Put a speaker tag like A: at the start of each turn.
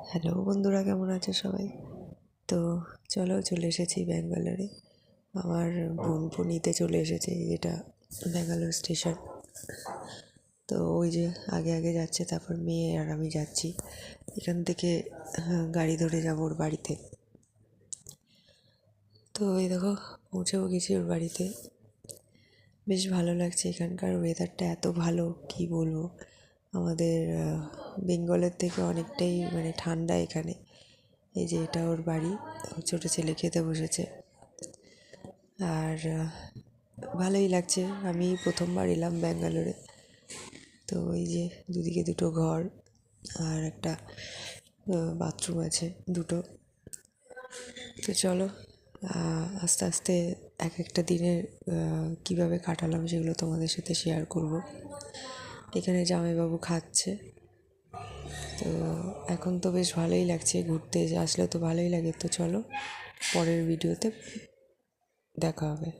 A: Hello বন্ধুরা, কেমন আছো সবাই? তো চলো, চলে এসেছি ব্যাঙ্গালোরে। আমার বোন নিতে চলে এসেছে, যেটা ব্যাঙ্গালোর স্টেশন। তো ওই যে আগে আগে যাচ্ছে, তারপর মেয়ে আর আমি যাচ্ছি এখান থেকে। গাড়ি ধরে যাবো ওর বাড়িতে। তো এই দেখো, পৌঁছেও গেছি ওর বাড়িতে। বেশ ভালো লাগছে, এখানকার ওয়েদারটা এত ভালো, কি বলবো। আমাদের বেঙ্গলের থেকে অনেকটাই ঠান্ডা এখানে। এই যে এটা ওর বাড়ি, ওর ছোটো ছেলে খেতে বসেছে। আর ভালোই লাগছে। আমি প্রথমবার এলাম ব্যাঙ্গালোরে। তো এই যে দুদিকে দুটো ঘর আর একটা বাথরুম আছে, দুটো। তো চলো, আস্তে আস্তে এক একটা দিনের কীভাবে কাটালাম সেগুলো তোমাদের সাথে শেয়ার করব। এখানে জামাইবাবু খাচ্ছে। তো এখন তো বেশ ভালোই লাগছে, ঘুরতে আসলে তো ভালোই লাগে। তো চলো, পরের ভিডিওতে দেখা হবে।